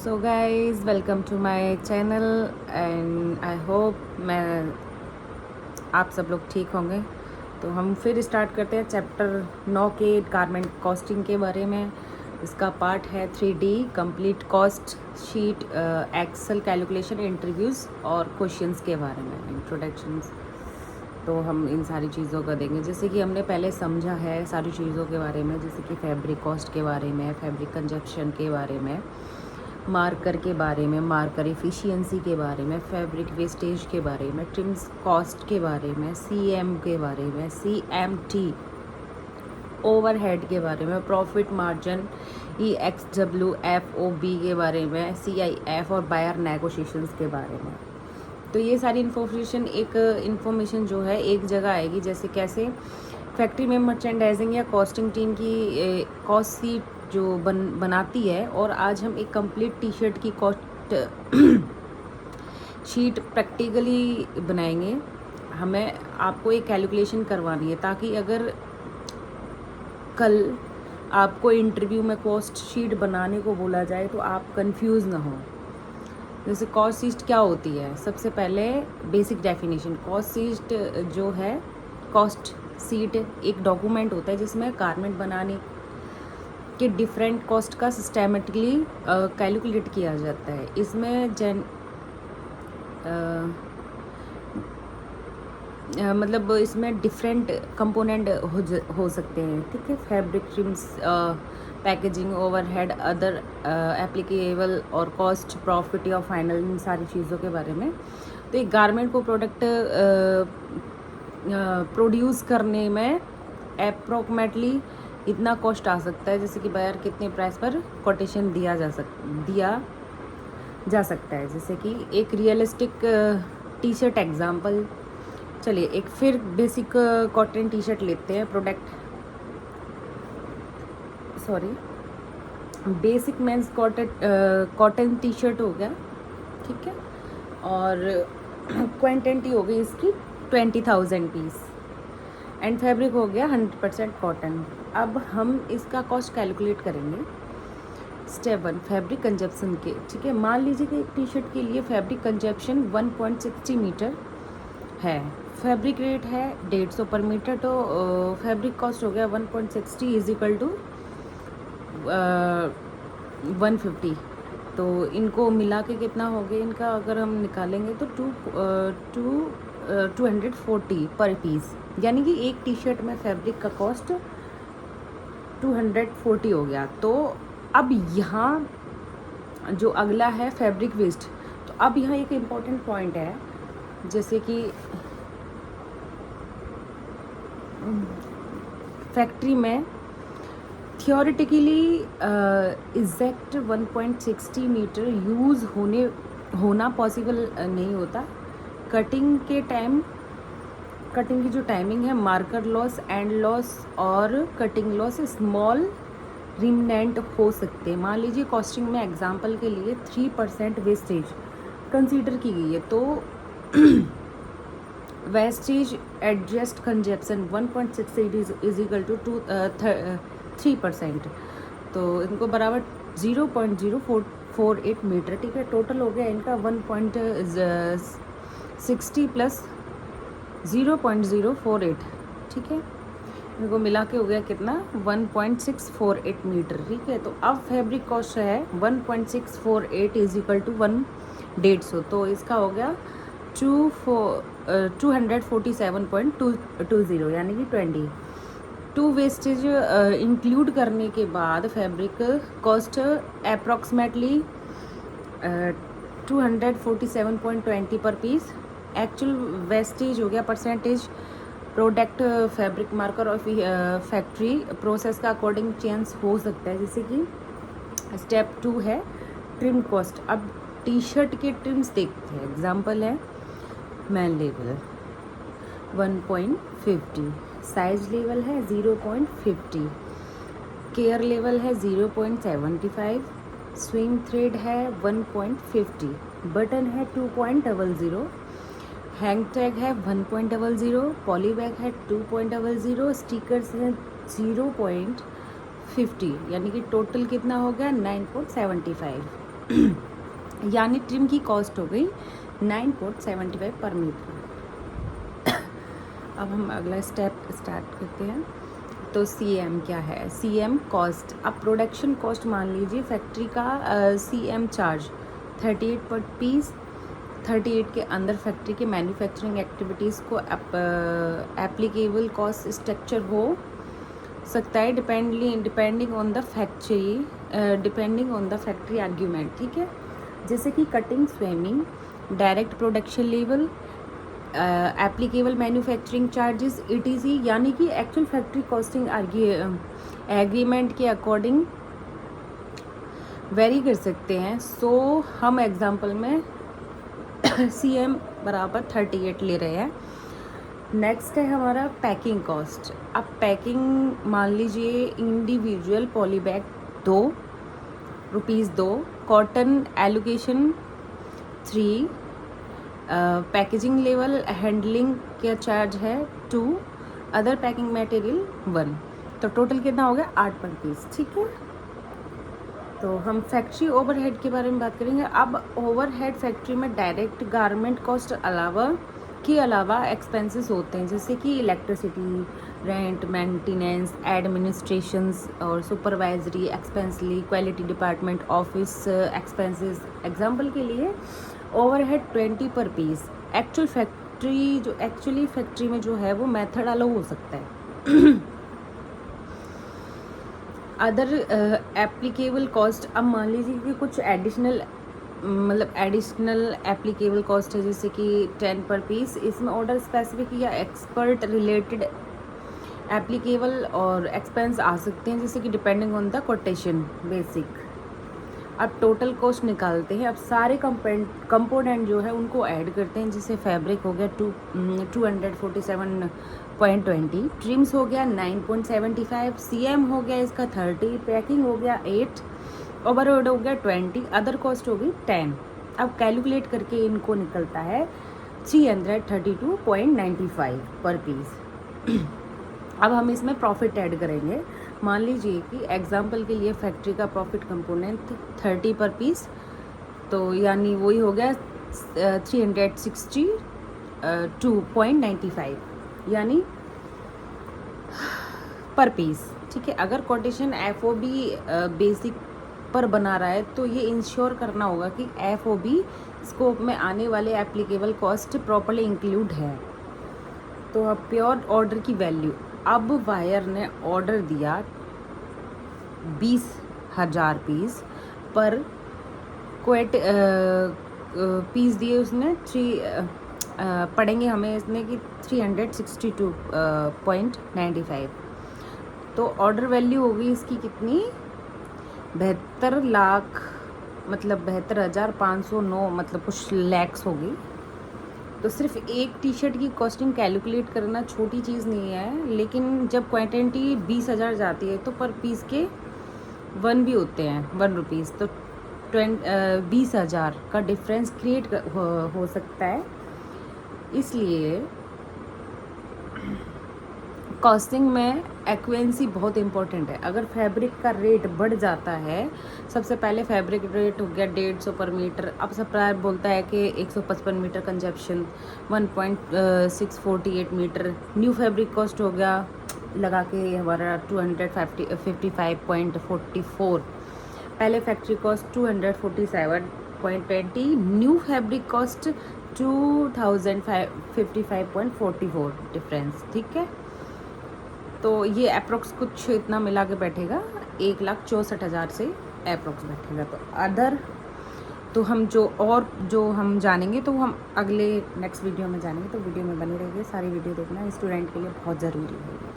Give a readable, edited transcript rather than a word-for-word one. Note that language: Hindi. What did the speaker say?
So guys welcome to my channel and I hope मैं आप सब लोग ठीक होंगे। तो हम फिर स्टार्ट करते हैं चैप्टर 9 के गारमेंट कॉस्टिंग के बारे में। इसका पार्ट है 3D complete cost sheet, excel calculation, interviews और क्वेश्चंस के बारे में, इंट्रोडक्शंस। तो हम इन सारी चीज़ों का देंगे, जैसे कि हमने पहले समझा है सारी चीज़ों के बारे में, जैसे कि फैब्रिक कॉस्ट के बारे में, फैब्रिक कंजप्शन के बारे में, मार्कर के बारे में, मार्कर एफिशिएंसी के बारे में, फैब्रिक वेस्टेज के बारे में, ट्रिम्स कॉस्ट के बारे में, सीएम के बारे में, सीएमटी ओवरहेड के बारे में, प्रॉफिट मार्जिन, EXWFOB के बारे में, CIF और बायर नेगोशिएशंस के बारे में। तो ये सारी इन्फॉर्मेशन जो है एक जगह आएगी। जैसे कैसे फैक्ट्री में मर्चेंडाइजिंग या कॉस्टिंग टीम की कॉस्ट सीट जो बनाती है, और आज हम एक कंप्लीट टी शर्ट की कॉस्ट शीट प्रैक्टिकली बनाएंगे। हमें आपको एक कैलकुलेशन करवानी है ताकि अगर कल आपको इंटरव्यू में कॉस्ट शीट बनाने को बोला जाए तो आप कंफ्यूज ना हो। जैसे कॉस्ट शीट क्या होती है, सबसे पहले बेसिक डेफिनेशन। कॉस्ट शीट जो है, कॉस्ट शीट एक डॉक्यूमेंट होता है जिसमें गारमेंट बनाने के डिफरेंट कॉस्ट का सिस्टेमेटिकली कैलकुलेट किया जाता है। इसमें मतलब इसमें डिफरेंट कंपोनेंट हो सकते हैं, ठीक है। Fabric, TRIMS, packaging, overhead, other applicable और कॉस्ट, प्रॉफिट या फाइनल, इन सारी चीज़ों के बारे में। तो एक गारमेंट को प्रोडक्ट प्रोड्यूस करने में अप्रोक्सीमेटली इतना कॉस्ट आ सकता है, जैसे कि बायर कितने प्राइस पर कोटेशन दिया जा सकता है। जैसे कि एक रियलिस्टिक टी शर्ट एग्जांपल, चलिए एक फिर बेसिक कॉटन टी शर्ट लेते हैं। Basic men's cotton T shirt हो गया, ठीक है, और क्वांटिटी हो गई इसकी 20,000 पीस, एंड फैब्रिक हो गया 100% कॉटन। अब हम इसका कॉस्ट कैलकुलेट करेंगे। स्टेप 1, फैब्रिक कंजप्शन के, ठीक है। मान लीजिए कि एक टी शर्ट के लिए फैब्रिक कंजप्शन 1.60 मीटर है, फैब्रिक रेट है 150 पर मीटर, तो फैब्रिक कॉस्ट हो गया 1.60 इज इक्वल टू 150। तो इनको मिला के कितना हो गया इनका, अगर हम निकालेंगे तो 240 पर पीस, यानी कि एक टी शर्ट में फैब्रिक का कॉस्ट 240 हो गया। तो अब यहाँ जो अगला है फैब्रिक वेस्ट। तो अब यहाँ एक इम्पॉर्टेंट पॉइंट है, जैसे कि फैक्ट्री में थियोरेटिकली एग्जैक्ट 1.60 मीटर यूज़ होना पॉसिबल नहीं होता। कटिंग की जो टाइमिंग है, मार्कर लॉस, एंड लॉस और कटिंग लॉस, स्मॉल रिमनेंट हो सकते हैं। मान लीजिए कॉस्टिंग में एग्जांपल के लिए 3% वेस्टेज कंसीडर की गई है, तो wastage adjust consumption 1.68 is equal to 3%, तो इनको बराबर 0.048 मीटर, ठीक है। टोटल हो गया इनका 1.60 प्लस 0.048, ठीक है। इनको मिला के हो गया कितना, 1.648 मीटर, ठीक है। तो अब फैब्रिक कॉस्ट है 1.648 इज इक्वल टू 150, तो इसका हो गया 247.20, यानी कि 20। टू वेस्टेज इंक्लूड करने के बाद फैब्रिक कॉस्ट अप्रॉक्सीमेटली 247.20 पर पीस। एक्चुअल वेस्टेज हो गया परसेंटेज प्रोडक्ट फैब्रिक मार्कर और फैक्ट्री प्रोसेस का अकॉर्डिंग चेंज हो सकता है। जैसे कि स्टेप 2 है ट्रिम कॉस्ट। अब टी शर्ट के ट्रिम्स देखते हैं, एग्जांपल है मैन लेवल 1.50, साइज लेवल है 0.50, केयर लेवल है 0.75, स्विंग थ्रेड है 1.50, बटन है 2.00, हैंग टैग है 1.00, पॉली बैग है 2.00, स्टिकर्स हैं 0.50, यानी कि टोटल कितना हो गया 9.75। यानी ट्रिम की कॉस्ट हो गई 9.75 पर मीटर। अब हम अगला स्टेप स्टार्ट करते हैं। तो CM क्या है? CM cost. अब प्रोडक्शन कॉस्ट मान लीजिए फैक्ट्री का CM चार्ज 38 पर पीस। 38 के अंदर फैक्ट्री के मैन्युफैक्चरिंग एक्टिविटीज़ को एप्लीकेबल कॉस्ट स्ट्रक्चर हो सकता है depending on the factory argument. ठीक है, जैसे कि cutting, swimming, direct production level, applicable manufacturing charges ETC, यानी कि एक्चुअल फैक्ट्री कॉस्टिंग एग्रीमेंट के अकॉर्डिंग वेरी कर सकते हैं। सो हम एग्जांपल में CM बराबर 38 ले रहे हैं। नेक्स्ट है हमारा पैकिंग कॉस्ट। अब पैकिंग मान लीजिए individual polybag ₹2, cotton allocation 3, packaging level handling का चार्ज है 2, अदर पैकिंग मटेरियल 1। तो टोटल कितना हो गया? 8 पर पीस। ठीक है, तो हम फैक्ट्री ओवरहेड के बारे में बात करेंगे। अब ओवरहेड फैक्ट्री में डायरेक्ट गारमेंट कॉस्ट के अलावा एक्सपेंसेस होते हैं, जैसे कि इलेक्ट्रिसिटी, रेंट, मेंटेनेंस, एडमिनिस्ट्रेशंस और supervisory expenses, quality department, office expenses. Example के लिए ओवरहेड 20 पर पीस। एक्चुअली फैक्ट्री में जो है वो मेथड अलग हो सकता है। Other applicable cost. अब मान लीजिए कि कुछ एडिशनल एप्लीकेबल कॉस्ट है, जैसे कि 10 पर पीस। इसमें ऑर्डर स्पेसिफिक या एक्सपर्ट रिलेटेड एप्लीकेबल और एक्सपेंस आ सकते हैं, जैसे कि depending on the quotation basic. अब टोटल कॉस्ट निकालते हैं। अब सारे कंपोनेंट जो है उनको ऐड करते हैं, जैसे फैब्रिक हो गया 247.20, ट्रिम्स हो गया 9.75, CM हो गया इसका 30, पैकिंग हो गया 8, ओवरहेड हो गया 20, अदर कॉस्ट हो गई 10। अब कैलकुलेट करके इनको निकलता है 332.95 पर पीस। अब हम इसमें प्रॉफिट ऐड करेंगे। मान लीजिए कि एग्जांपल के लिए फैक्ट्री का प्रॉफिट कंपोनेंट 30 पर पीस, तो यानी वही हो गया 362.95 यानी पर पीस। ठीक है, अगर कोटेशन FOB बेसिक पर बना रहा है तो ये इंश्योर करना होगा कि FOB स्कोप में आने वाले एप्लीकेबल कॉस्ट प्रॉपर्ली इंक्लूड है। तो अब प्योर ऑर्डर की वैल्यू। अब वायर ने ऑर्डर दिया 20,000 पीस पर क्वेट पीस दिए उसने पड़ेंगे हमें इसने कि 362.95। तो ऑर्डर वैल्यू होगी इसकी कितनी? 72 लाख, मतलब 72,509, मतलब कुछ लैक्स होगी। तो सिर्फ एक टी-शर्ट की कॉस्टिंग कैलकुलेट करना छोटी चीज़ नहीं है, लेकिन जब क्वांटिटी 20,000 जाती है तो पर पीस के 1 भी होते हैं, 1 रुपीज़। तो 20,000 का डिफरेंस क्रिएट हो सकता है। इसलिए कॉस्टिंग में एक्वेंसी बहुत इंपॉर्टेंट है। अगर फैब्रिक का रेट बढ़ जाता है, सबसे पहले फैब्रिक रेट हो गया 150 पर मीटर। अब सप्लायर बोलता है कि 155 metre consumption, 1.648 metre. New fabric cost हो गया लगा के हमारा 255.44। पहले factory cost 247.20, new fabric cost 2,055.44 difference. ठीक है, तो ये अप्रोक्स कुछ इतना मिला के बैठेगा 1,64,000 से अप्रोक्स बैठेगा। तो अदर तो हम जो हम जानेंगे तो हम अगले नेक्स्ट वीडियो में जानेंगे। तो वीडियो में बने रहिए, सारी वीडियो देखना स्टूडेंट के लिए बहुत ज़रूरी है।